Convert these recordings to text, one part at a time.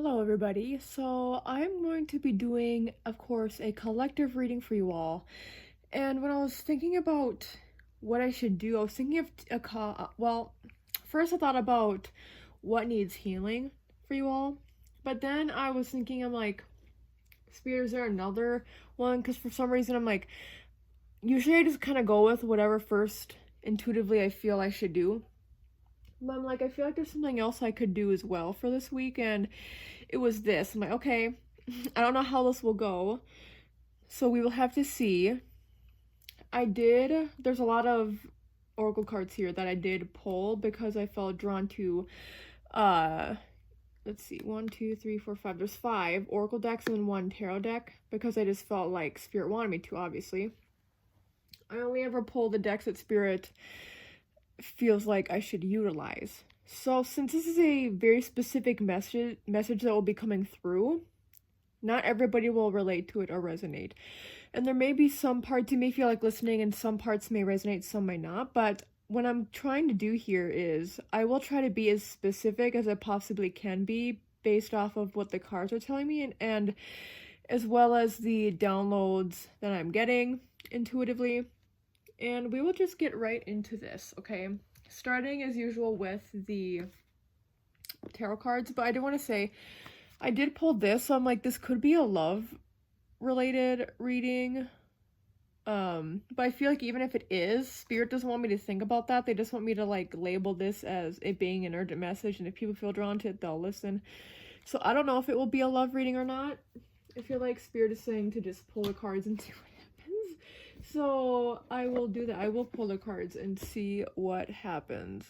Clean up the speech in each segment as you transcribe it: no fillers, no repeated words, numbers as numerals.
Hello everybody. So I'm going to be doing, of course, a collective reading for you all. And when I was thinking about what I should do, I was thinking of first I thought about what needs healing for you all. But then I was thinking, I'm like, Spirit, is there another one? Because for some reason I'm like, usually I just kind of go with whatever first intuitively I feel I should do. But I'm like, I feel like there's something else I could do as well for this week, and it was this. I'm like, okay, I don't know how this will go, so we will have to see. There's a lot of oracle cards here that I did pull because I felt drawn to, let's see, 1, 2, 3, 4, 5. There's 5 oracle decks and then 1 tarot deck because I just felt like Spirit wanted me to, obviously. I only ever pull the decks that Spirit feels like I should utilize. So since this is a very specific message that will be coming through, not everybody will relate to it or resonate. And there may be some parts you may feel like listening and some parts may resonate, some may not. But what I'm trying to do here is I will try to be as specific as I possibly can be based off of what the cards are telling me and as well as the downloads that I'm getting intuitively. And we will just get right into this, okay? Starting as usual with the tarot cards, but I do want to say, I did pull this, so I'm like, this could be a love-related reading. But I feel like even if it is, Spirit doesn't want me to think about that. They just want me to, like, label this as it being an urgent message, and if people feel drawn to it, they'll listen. So I don't know if it will be a love reading or not. I feel like Spirit is saying to just pull the cards and see what happens. So I will do that. I will pull the cards and see what happens.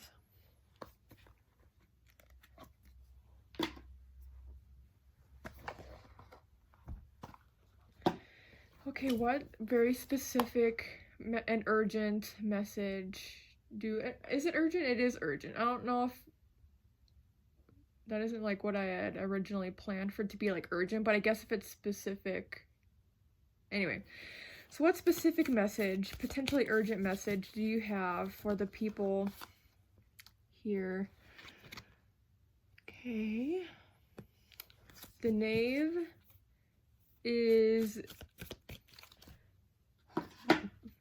Okay, what very specific and urgent message is it urgent? It is urgent. I don't know if that isn't like what I had originally planned for it to be, like, urgent, but I guess if it's specific. Anyway. So what specific message, potentially urgent message, do you have for the people here? Okay. The Knave is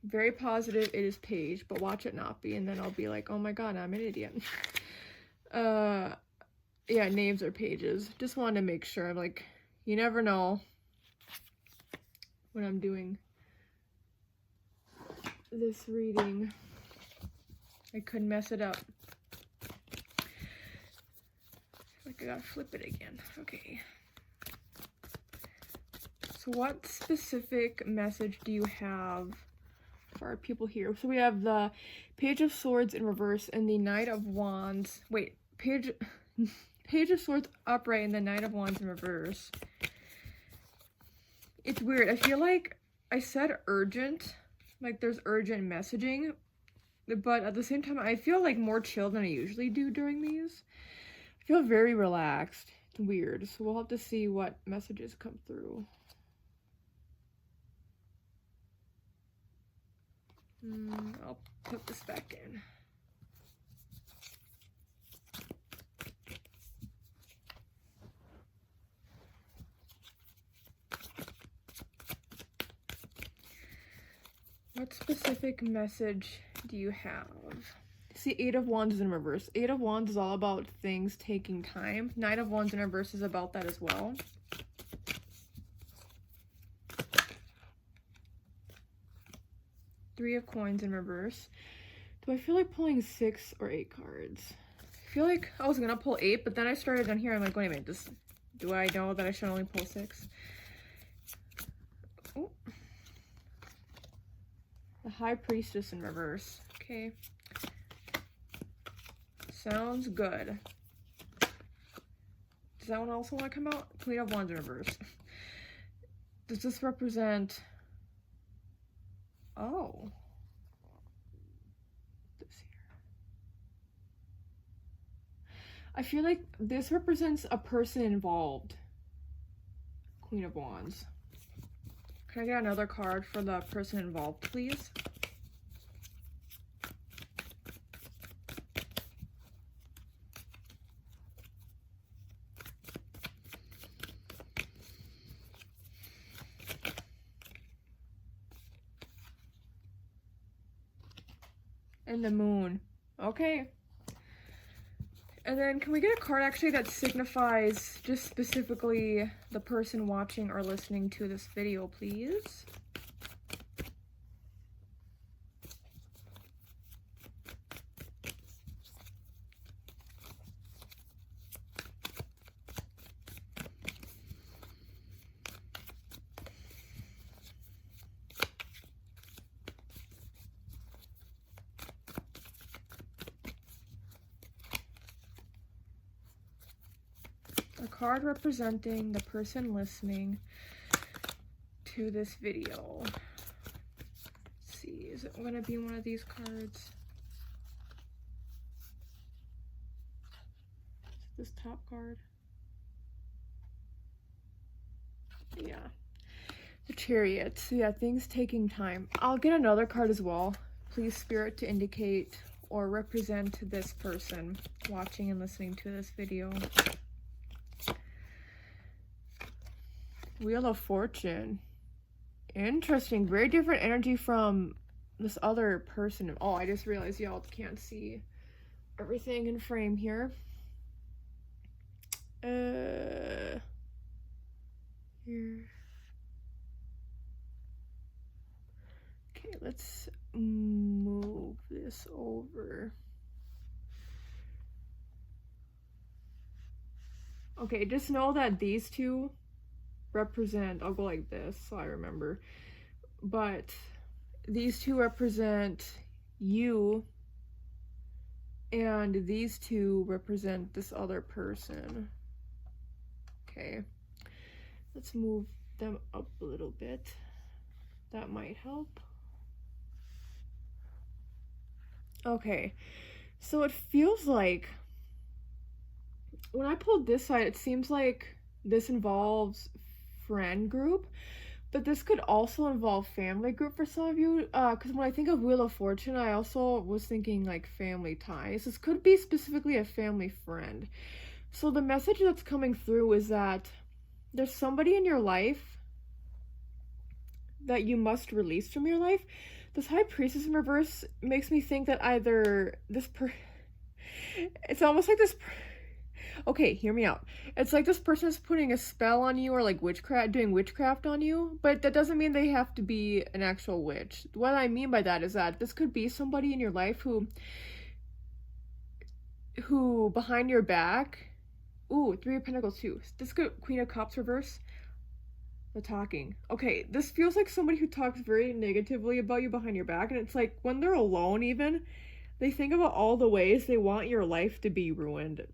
very positive. It is Page, but watch it not be, and then I'll be like, oh my god, I'm an idiot. Yeah, Knaves or Pages. Just wanted to make sure. Like, you never know when I'm doing this reading. I could mess it up. Like I gotta flip it again. Okay. So what specific message do you have for our people here? So we have the Page of Swords in reverse and the Knight of Wands. Wait, Page of Swords upright and the Knight of Wands in reverse. It's weird. I feel like I said urgent. Like, there's urgent messaging, but at the same time, I feel like more chill than I usually do during these. I feel very relaxed. It's weird. So we'll have to see what messages come through. I'll put this back in. What specific message do you have? See, 8 of Wands is in reverse. 8 of Wands is all about things taking time. 9 of Wands in reverse is about that as well. Three of Coins in reverse. Do I feel like pulling 6 or 8 cards? I feel like I was gonna pull 8, but then I started down here. I'm like, wait a minute, do I know that I should only pull 6? Oh. The High Priestess in reverse. Okay. Sounds good. Does that one also want to come out? Queen of Wands in reverse. Does this represent... Oh. This here. I feel like this represents a person involved. Queen of Wands. Can I get another card for the person involved, please? and the moon. Okay. And then can we get a card actually that signifies just specifically the person watching or listening to this video, please? A card representing the person listening to this video. Let's see, is it going to be one of these cards? Is it this top card? Yeah. The Chariot. So yeah, things taking time. I'll get another card as well. Please, Spirit, to indicate or represent this person watching and listening to this video. Wheel of Fortune. Interesting. Very different energy from this other person. Oh, I just realized y'all can't see everything in frame here. Here. Okay, let's move this over. Okay, just know that these two represent, I'll go like this so I remember, but these two represent you and these two represent this other person. Okay, let's move them up a little bit. That might help. Okay, so it feels like when I pulled this side, it seems like this involves friend group, but this could also involve family group for some of you, because when I think of Wheel of Fortune, I also was thinking like family ties. This could be specifically a family friend. So the message that's coming through is that there's somebody in your life that you must release from your life. This High Priestess in reverse makes me think that either it's almost like this okay, hear me out. It's like this person is putting a spell on you or like doing witchcraft on you, but that doesn't mean they have to be an actual witch. What I mean by that is that this could be somebody in your life who behind your back, ooh, Three of Pentacles too. This could, Queen of Cups reverse, the talking. Okay, this feels like somebody who talks very negatively about you behind your back, and it's like when they're alone even, they think about all the ways they want your life to be ruined.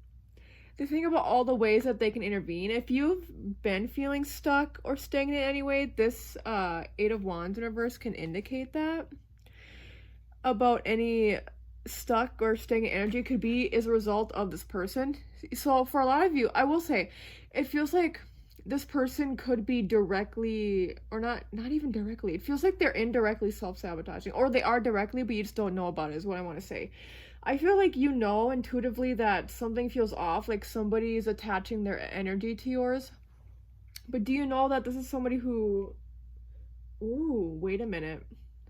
They think about all the ways that they can intervene. If you've been feeling stuck or stagnant anyway, this Eight of Wands in reverse can indicate that. About any stuck or stagnant energy could be as a result of this person. So for a lot of you, I will say, it feels like this person could be directly, or not even directly. It feels like they're indirectly self-sabotaging, or they are directly, but you just don't know about it, is what I want to say. I feel like you know intuitively that something feels off, like somebody is attaching their energy to yours. But do you know that this is somebody who... Ooh, wait a minute.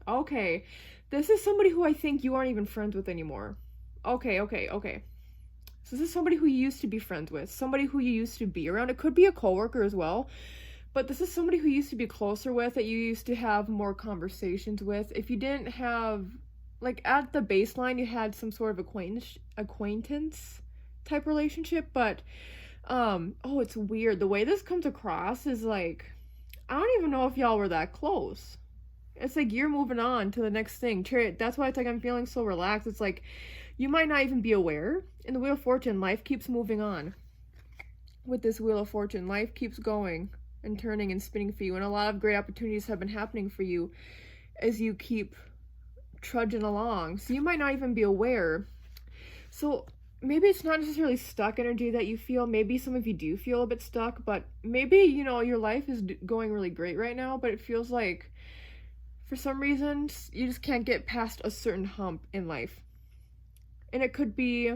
Okay. This is somebody who I think you aren't even friends with anymore. Okay. So this is somebody who you used to be friends with. Somebody who you used to be around. It could be a coworker as well. But this is somebody who you used to be closer with, that you used to have more conversations with. If you didn't have... Like, at the baseline, you had some sort of acquaintance type relationship, but, oh, it's weird. The way this comes across is, like, I don't even know if y'all were that close. It's like you're moving on to the next thing. That's why it's like I'm feeling so relaxed. It's like you might not even be aware. In the Wheel of Fortune, life keeps moving on. With this Wheel of Fortune, life keeps going and turning and spinning for you, and a lot of great opportunities have been happening for you as you keep trudging along, so you might not even be aware. So maybe it's not necessarily stuck energy that you feel. Maybe some of you do feel a bit stuck, but maybe, you know, your life is going really great right now, but it feels like for some reason you just can't get past a certain hump in life. And it could be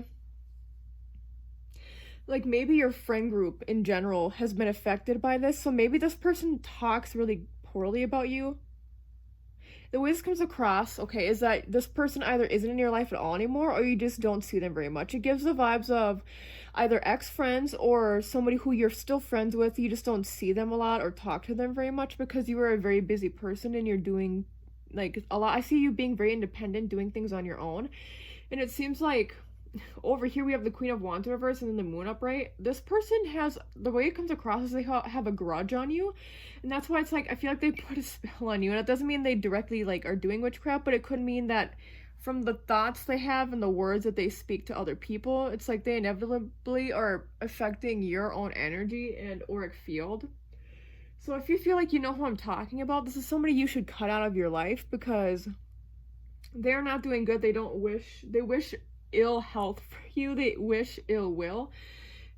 like maybe your friend group in general has been affected by this, so maybe this person talks really poorly about you. the way this comes across, okay, is that this person either isn't in your life at all anymore, or you just don't see them very much. It gives the vibes of either ex-friends or somebody who you're still friends with, you just don't see them a lot or talk to them very much because you are a very busy person and you're doing like a lot. I see you being very independent, doing things on your own. And it seems like over here we have the Queen of Wands in reverse and then the Moon upright. This person has, the way it comes across is they have a grudge on you, and that's why it's like I feel like they put a spell on you. And it doesn't mean they directly like are doing witchcraft, but it could mean that from the thoughts they have and the words that they speak to other people, it's like they inevitably are affecting your own energy and auric field. So if you feel like you know who I'm talking about, this is somebody you should cut out of your life because they're not doing good. They wish ill health for you. They wish ill will.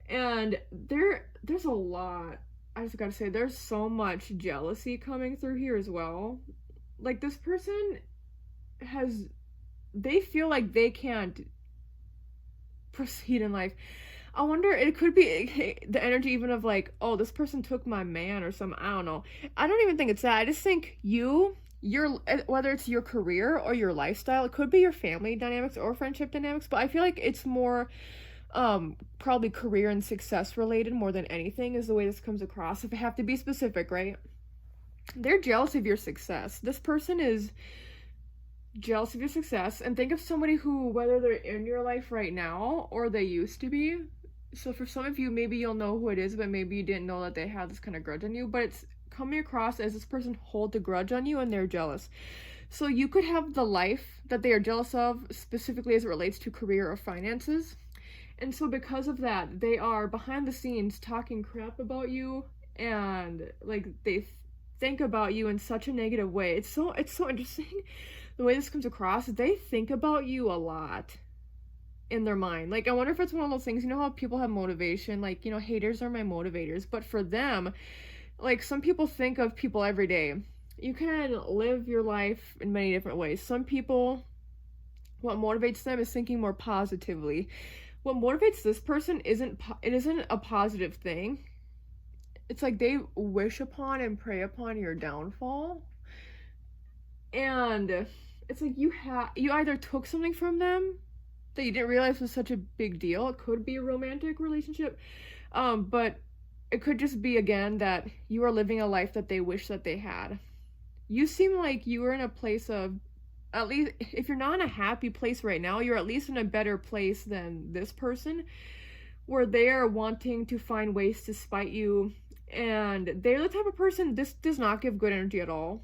And there's a lot. I just gotta say, there's so much jealousy coming through here as well. Like, this person they feel like they can't proceed in life. I wonder, it could be the energy even of like, oh, this person took my man or something. I don't know. I don't even think it's that. I just think your whether it's your career or your lifestyle, it could be your family dynamics or friendship dynamics, but I feel like it's more probably career and success related more than anything is the way this comes across. If I have to be specific, right? They're jealous of your success. This person is jealous of your success, and think of somebody who, whether they're in your life right now or they used to be. So for some of you, maybe you'll know who it is, but maybe you didn't know that they had this kind of grudge on you, but it's coming across as this person holds a grudge on you and they're jealous. So you could have the life that they are jealous of, specifically as it relates to career or finances. And so because of that, they are behind the scenes talking crap about you, and like they think about you in such a negative way. It's so interesting the way this comes across. They think about you a lot in their mind. Like, I wonder if it's one of those things, you know how people have motivation, like, you know, haters are my motivators, but for them, like, some people think of people every day. You can live your life in many different ways. Some people, what motivates them is thinking more positively. What motivates this person isn't a positive thing. It's like they wish upon and pray upon your downfall. And it's like you either took something from them that you didn't realize was such a big deal. It could be a romantic relationship, but it could just be, again, that you are living a life that they wish that they had. You seem like you are in a place of, at least if you're not in a happy place right now, you're at least in a better place than this person, where they are wanting to find ways to spite you. And they're the type of person, this does not give good energy at all.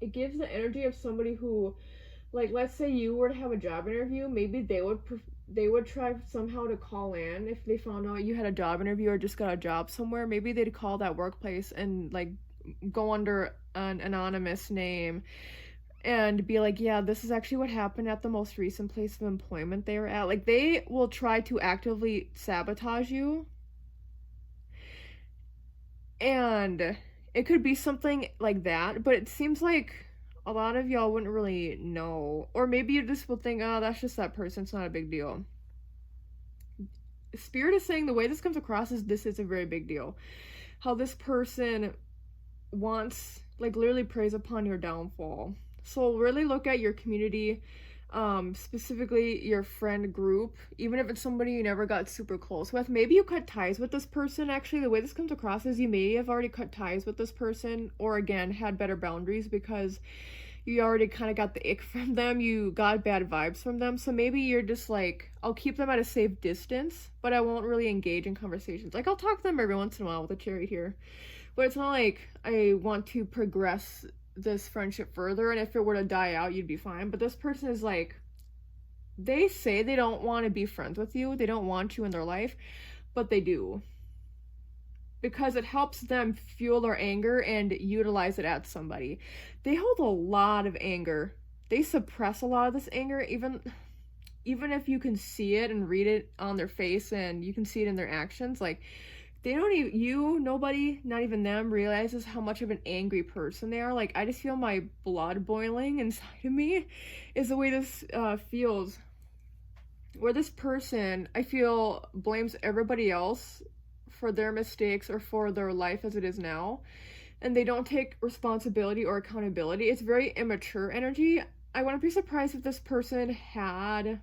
It gives the energy of somebody who, like, let's say you were to have a job interview, maybe they would try somehow to call in if they found out you had a job interview or just got a job somewhere. Maybe they'd call that workplace and like go under an anonymous name and be like, yeah, this is actually what happened at the most recent place of employment they were at. Like, they will try to actively sabotage you. And it could be something like that, but it seems like a lot of y'all wouldn't really know. Or maybe you just will think, oh, that's just that person, it's not a big deal. Spirit is saying the way this comes across is this is a very big deal. How this person wants, like, literally preys upon your downfall. So really look at your community, specifically your friend group, even if it's somebody you never got super close with. Maybe you cut ties with this person. Actually, the way this comes across is you may have already cut ties with this person, or again had better boundaries because you already kind of got the ick from them, you got bad vibes from them. So maybe you're just like, I'll keep them at a safe distance, but I won't really engage in conversations. Like, I'll talk to them every once in a while with a cherry here, but it's not like I want to progress this friendship further, and if it were to die out, you'd be fine. But this person is like, they say they don't want to be friends with you, they don't want you in their life, but they do, because it helps them fuel their anger and utilize it at somebody. They hold a lot of anger. They suppress a lot of this anger, even if you can see it and read it on their face and you can see it in their actions. Like, they don't even, nobody, not even them, realizes how much of an angry person they are. Like, I just feel my blood boiling inside of me is the way this feels. Where this person, I feel, blames everybody else for their mistakes or for their life as it is now. and they don't take responsibility or accountability. It's very immature energy. I wouldn't be surprised if this person had...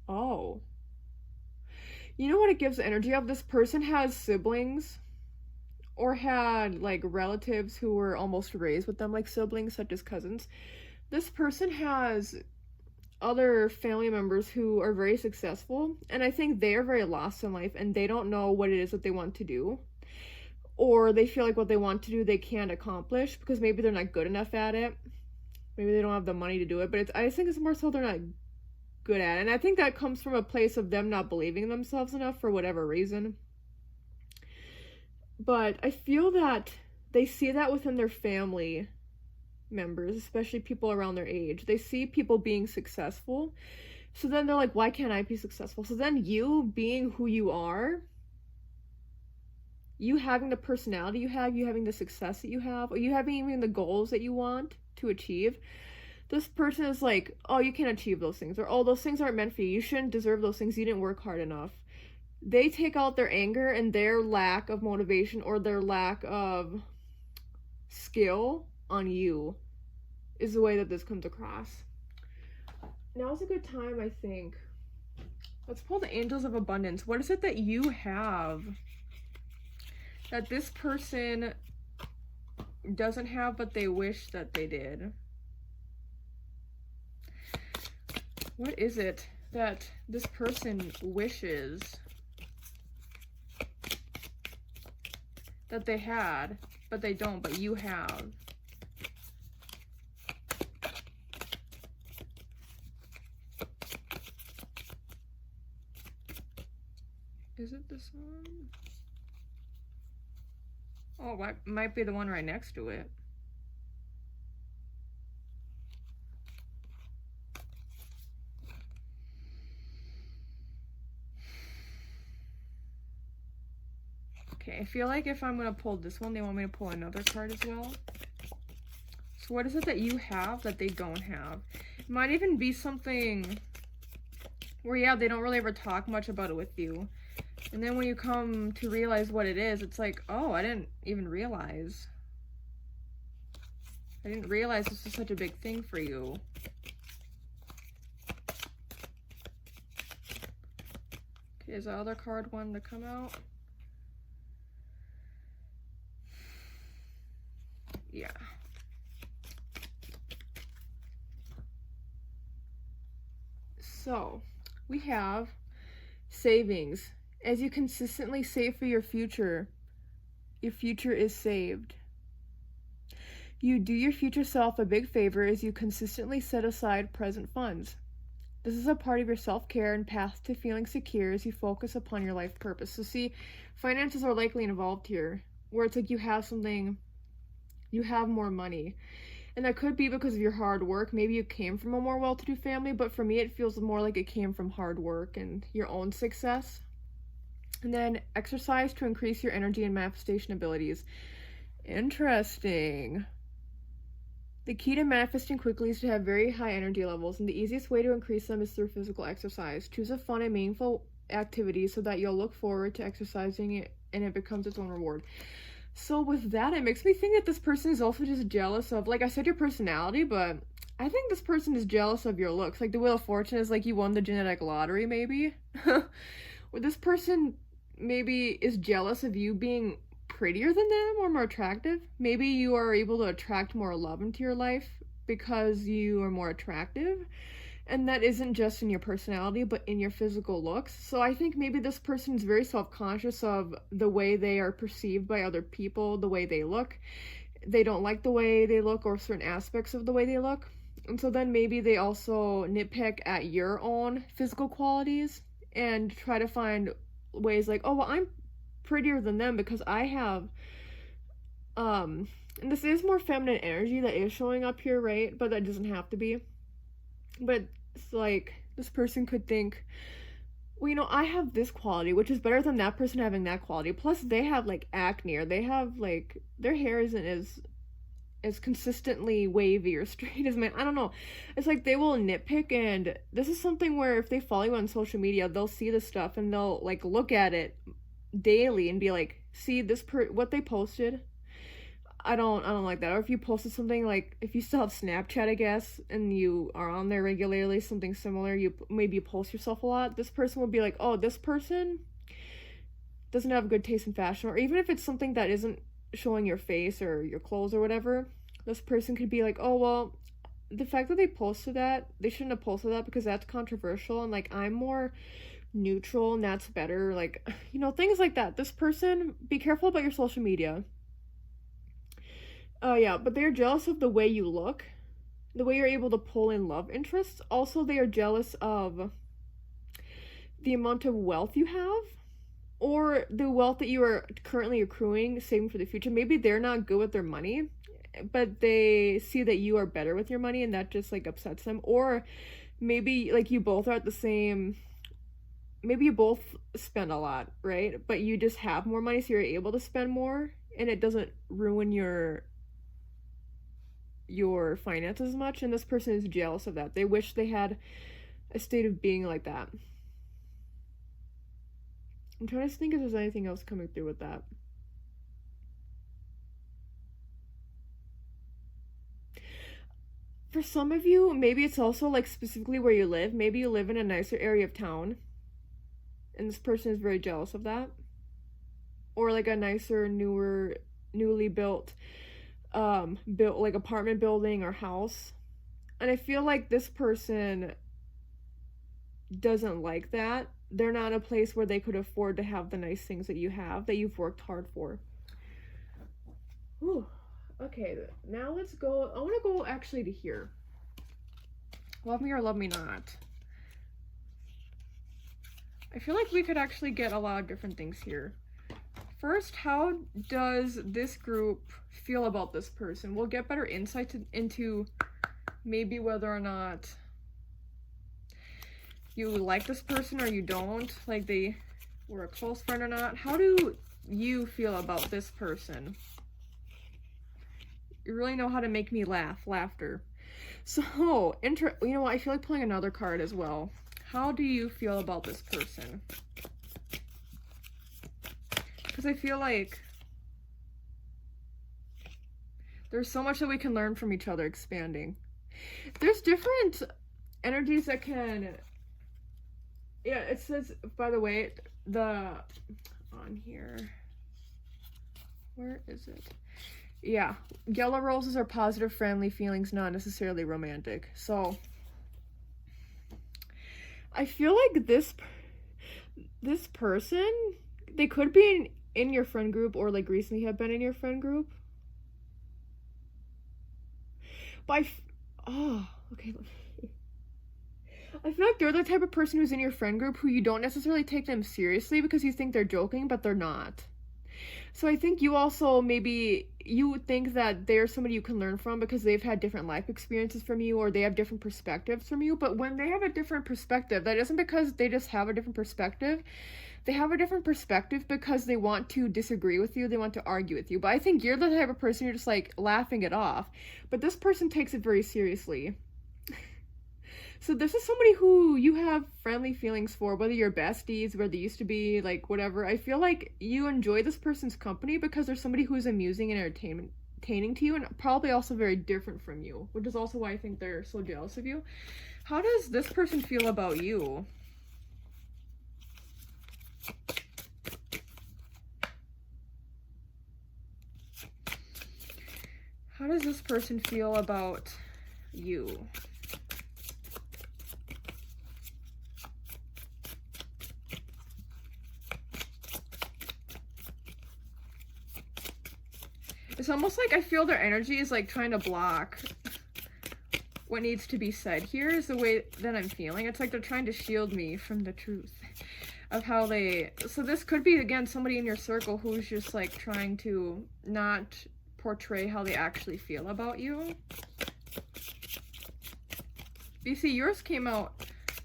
Oh. You know what it gives energy of? This person has siblings or had like relatives who were almost raised with them like siblings, such as cousins. This person has other family members who are very successful, and I think they are very lost in life and they don't know what it is that they want to do, or they feel like what they want to do they can't accomplish because maybe they're not good enough at it, maybe they don't have the money to do it, but I think it's more so they're not good at it. And I think that comes from a place of them not believing in themselves enough for whatever reason. But I feel that they see that within their family members, especially people around their age. They see people being successful, so then they're like, why can't I be successful? So then you being who you are, you having the personality you have, you having the success that you have, or you having even the goals that you want to achieve, this person is like, oh, you can't achieve those things, or oh, those things aren't meant for you, you shouldn't deserve those things, you didn't work hard enough. They take out their anger and their lack of motivation or their lack of skill on you, is the way that this comes across. Now's a good time, I think. Let's pull the Angels of Abundance. What is it that you have that this person doesn't have but they wish that they did? What is it that this person wishes that they had, but they don't, but you have? Is it this one? Oh, it might be the one right next to it. Okay, I feel like if I'm going to pull this one, they want me to pull another card as well. So what is it that you have that they don't have? It might even be something where, yeah, they don't really ever talk much about it with you. And then when you come to realize what it is, it's like, oh, I didn't even realize. I didn't realize this was such a big thing for you. Okay, is the other card one to come out? Yeah. So, we have savings. As you consistently save for your future is saved. You do your future self a big favor as you consistently set aside present funds. This is a part of your self-care and path to feeling secure as you focus upon your life purpose. So see, finances are likely involved here, where it's like you have something, you have more money. And that could be because of your hard work. Maybe you came from a more well-to-do family, but for me it feels more like it came from hard work and your own success. And then exercise to increase your energy and manifestation abilities. Interesting. The key to manifesting quickly is to have very high energy levels, and the easiest way to increase them is through physical exercise. Choose a fun and meaningful activity so that you'll look forward to exercising it and it becomes its own reward. So with that, it makes me think that this person is also just jealous of, like I said, your personality, but I think this person is jealous of your looks. Like the Wheel of Fortune is like you won the genetic lottery, maybe. Or this person maybe is jealous of you being prettier than them or more attractive. Maybe you are able to attract more love into your life because you are more attractive, and that isn't just in your personality but in your physical looks. So I think maybe this person is very self-conscious of the way they are perceived by other people, the way they look. They don't like the way they look or certain aspects of the way they look, and so then maybe they also nitpick at your own physical qualities and try to find ways like, oh, well, I'm prettier than them because I have and this is more feminine energy that is showing up here, right? But that doesn't have to be. But it's like this person could think, well, you know, I have this quality which is better than that person having that quality, plus they have like acne, or they have like their hair isn't as consistently wavy or straight as mine. I don't know. It's like they will nitpick, and this is something where if they follow you on social media, they'll see this stuff and they'll like look at it daily and be like, see this what they posted, I don't like that. Or if you posted something, like if you still have Snapchat, I guess, and you are on there regularly, something similar, you maybe post yourself a lot, this person will be like, oh, this person doesn't have good taste in fashion. Or even if it's something that isn't showing your face or your clothes or whatever, this person could be like, oh, well, the fact that they posted that, they shouldn't have posted that because that's controversial, and like I'm more neutral and that's better, like, you know, things like that. This person, be careful about your social media. Yeah, but they're jealous of the way you look, the way you're able to pull in love interests. Also, they are jealous of the amount of wealth you have, or the wealth that you are currently accruing, saving for the future. Maybe they're not good with their money, but they see that you are better with your money, and that just like upsets them. Or maybe like you both are at the same, maybe you both spend a lot, right? But you just have more money, so you're able to spend more, and it doesn't ruin your finances as much. And this person is jealous of that. They wish they had a state of being like that. I'm trying to think if there's anything else coming through with that. For some of you, maybe it's also like specifically where you live. Maybe you live in a nicer area of town, and this person is very jealous of that. Or like a nicer, newly built like apartment building or house. And I feel like this person doesn't like that. They're not a place where they could afford to have the nice things that you have, that you've worked hard for. Ooh. Okay, now let's go. I want to go actually to here. Love me or love me not. I feel like we could actually get a lot of different things here. First, how does this group feel about this person? We'll get better insight into maybe whether or not you like this person or you don't, like they were a close friend or not. How do you feel about this person? You really know how to make me laugh. Laughter. So, you know what? I feel like pulling another card as well. How do you feel about this person? Because I feel like there's so much that we can learn from each other, expanding. There's different energies that can... Yeah, it says, by the way, on here, where is it? Yeah, yellow roses are positive, friendly feelings, not necessarily romantic. So, I feel like this person, they could be in your friend group, or like recently have been in your friend group. But okay. I feel like they're the type of person who's in your friend group who you don't necessarily take them seriously because you think they're joking, but they're not. So I think you also, maybe you think that they're somebody you can learn from because they've had different life experiences from you, or they have different perspectives from you. But when they have a different perspective, that isn't because they just have a different perspective. They have a different perspective because they want to disagree with you. They want to argue with you. But I think you're the type of person you're just like laughing it off. But this person takes it very seriously. So this is somebody who you have friendly feelings for, whether you're besties, where they used to be, like whatever. I feel like you enjoy this person's company because they're somebody who's amusing and entertaining to you, and probably also very different from you, which is also why I think they're so jealous of you. How does this person feel about you? How does this person feel about you? It's almost like I feel their energy is like trying to block what needs to be said. Here is the way that I'm feeling. It's like they're trying to shield me from the truth of how they... So this could be, again, somebody in your circle who's just like trying to not portray how they actually feel about you. You see, yours came out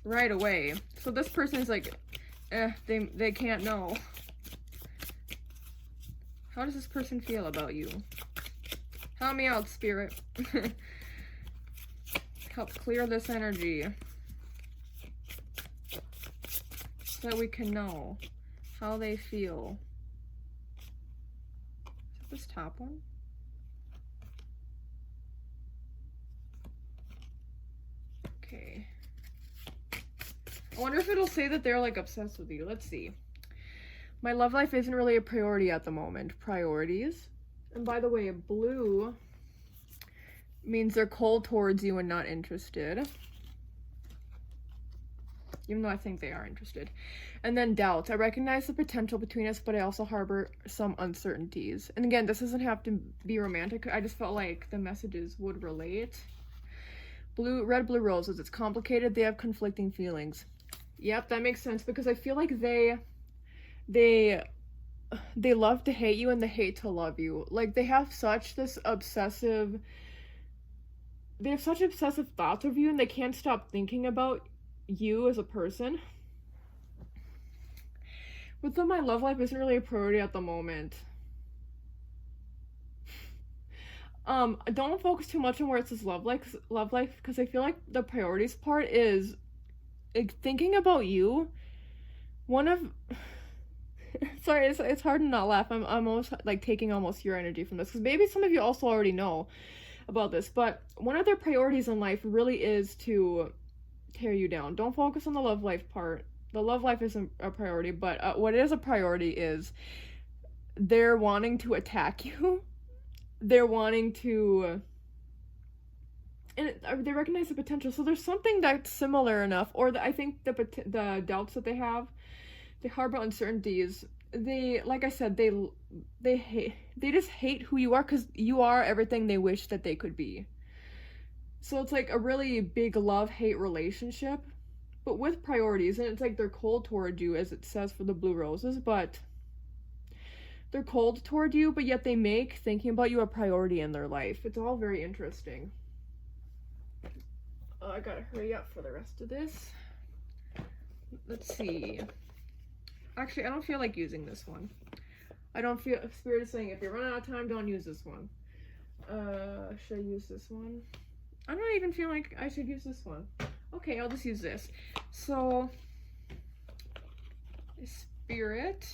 right away. So this person is like, they can't know. How does this person feel about you? Help me out, Spirit. Help clear this energy so that we can know how they feel. Is that this top one? Okay. I wonder if it'll say that they're like obsessed with you. Let's see. My love life isn't really a priority at the moment. Priorities. And by the way, blue means they're cold towards you and not interested. Even though I think they are interested. And then doubts. I recognize the potential between us, but I also harbor some uncertainties. And again, this doesn't have to be romantic. I just felt like the messages would relate. Red, blue roses. It's complicated. They have conflicting feelings. Yep, that makes sense, because I feel like they love to hate you and they hate to love you. Like, they have such obsessive thoughts of you, and they can't stop thinking about you as a person. With them, my love life isn't really a priority at the moment. Don't focus too much on where it says love life, because I feel like the priorities part is thinking about you. Sorry, it's hard to not laugh. I'm almost like taking almost your energy from this, because maybe some of you also already know about this, but one of their priorities in life really is to tear you down. Don't focus on the love life part. The love life isn't a priority, but what is a priority is they're wanting to attack you. They're wanting to, and they recognize the potential. So there's something that's similar enough, or I think the doubts that they have, they harbor uncertainties. They, like I said, they just hate who you are, because you are everything they wish that they could be. So it's like a really big love-hate relationship, but with priorities, and it's like they're cold toward you, as it says for the blue roses, but they're cold toward you, but yet they make thinking about you a priority in their life. It's all very interesting. I gotta hurry up for the rest of this. Let's see. Actually, I don't feel like using this one. I don't feel, Spirit is saying if you run out of time, don't use this one. Should I use this one? I don't even feel like I should use this one. Okay, I'll just use this. So, Spirit,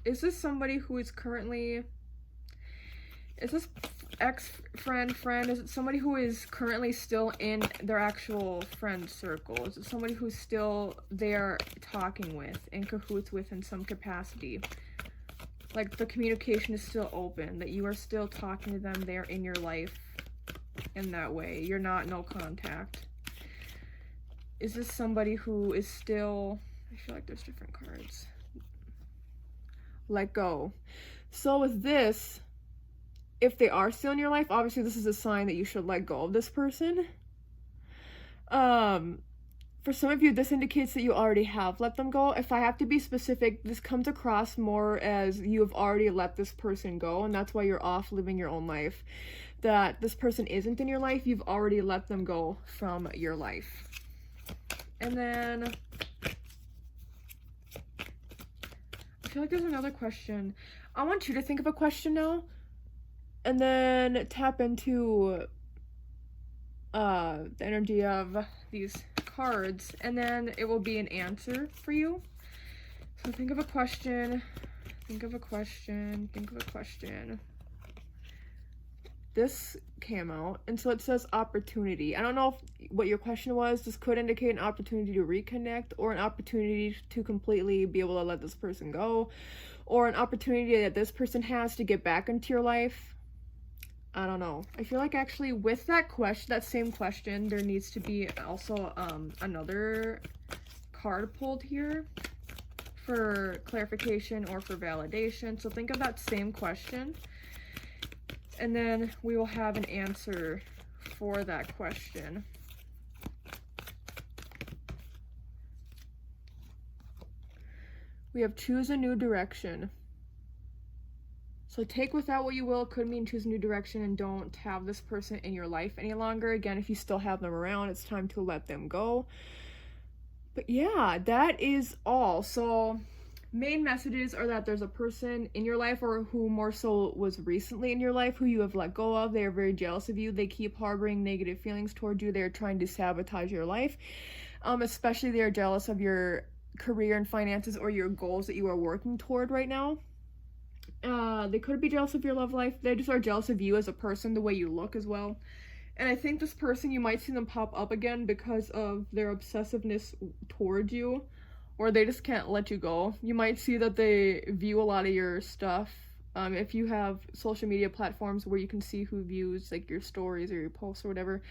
is this somebody who is currently, is this friend, is it somebody who is currently still in their actual friend circle? Is it somebody who's still there talking with, in cahoots with in some capacity? Like, the communication is still open, that you are still talking to them, they're in your life in that way. You're not no contact. Is this somebody who is still, I feel like there's different cards. Let go. So with this, if they are still in your life, obviously this is a sign that you should let go of this person. For some of you, this indicates that you already have let them go. If I have to be specific, this comes across more as you have already let this person go, and that's why you're off living your own life. That this person isn't in your life, you've already let them go from your life. And then I feel like there's another question. I want you to think of a question now, and then tap into the energy of these cards, and then it will be an answer for you. So think of a question, think of a question. This came out, and so it says opportunity. I don't know what your question was. This could indicate an opportunity to reconnect, or an opportunity to completely be able to let this person go, or an opportunity that this person has to get back into your life. I don't know. I feel like actually with that question, that same question, there needs to be also another card pulled here for clarification or for validation. So think of that same question, and then we will have an answer for that question. We have choose a new direction. So take with that what you will. It could mean choose a new direction and don't have this person in your life any longer. Again, if you still have them around, it's time to let them go. But yeah, that is all. So main messages are that there's a person in your life, or who more so was recently in your life, who you have let go of. They are very jealous of you. They keep harboring negative feelings towards you. They're trying to sabotage your life. Especially they are jealous of your career and finances, or your goals that you are working toward right now. They could be jealous of your love life. They just are jealous of you as a person, the way you look as well. And I think this person, you might see them pop up again because of their obsessiveness towards you, or they just can't let you go. You might see that they view a lot of your stuff. If you have social media platforms where you can see who views like your stories or your posts or whatever,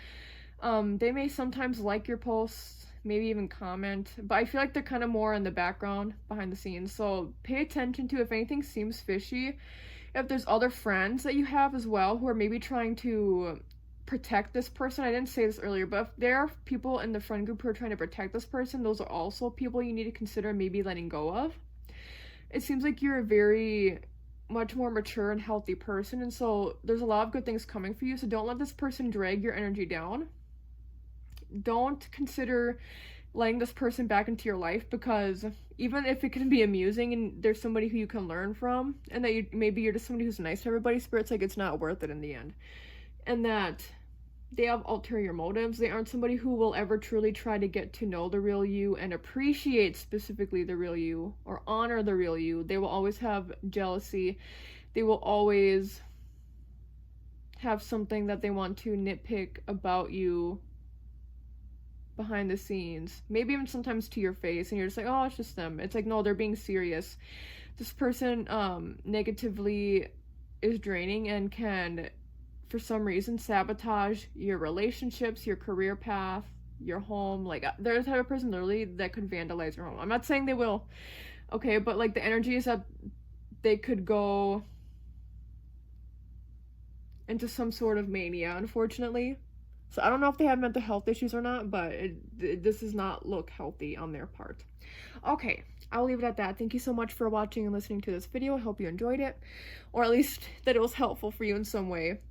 they may sometimes like your posts, maybe even comment, but I feel like they're kind of more in the background, behind the scenes. So pay attention to if anything seems fishy. If there's other friends that you have as well who are maybe trying to protect this person. I didn't say this earlier, but if there are people in the friend group who are trying to protect this person, those are also people you need to consider maybe letting go of. It seems like you're a very much more mature and healthy person, and so there's a lot of good things coming for you, so don't let this person drag your energy down. Don't consider letting this person back into your life, because even if it can be amusing and there's somebody who you can learn from, and that maybe you're just somebody who's nice to everybody, Spirit's like, it's not worth it in the end. And that they have ulterior motives. They aren't somebody who will ever truly try to get to know the real you and appreciate specifically the real you or honor the real you. They will always have jealousy. They will always have something that they want to nitpick about you behind the scenes. Maybe even sometimes to your face, and you're just like, oh, it's just them. It's like, no, they're being serious. This person negatively is draining and can, for some reason, sabotage your relationships, your career path, your home. Like, they're the type of person literally that could vandalize your home. I'm not saying they will, okay, but like the energy is that they could go into some sort of mania, unfortunately. So I don't know if they have mental health issues or not, but this does not look healthy on their part. Okay, I'll leave it at that. Thank you so much for watching and listening to this video. I hope you enjoyed it, or at least that it was helpful for you in some way.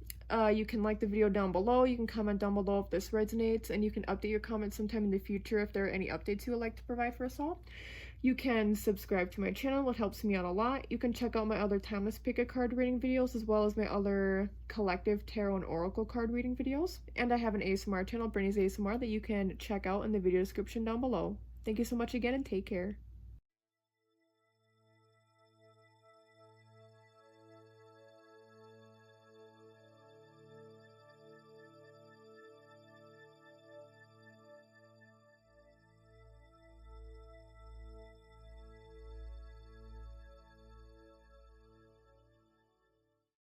You can like the video down below, you can comment down below if this resonates, and you can update your comments sometime in the future if there are any updates you would like to provide for us all. You can subscribe to my channel, which helps me out a lot. You can check out my other timeless pick a card reading videos, as well as my other collective tarot and oracle card reading videos. And I have an ASMR channel, Brittney's ASMR, that you can check out in the video description down below. Thank you so much again, and take care.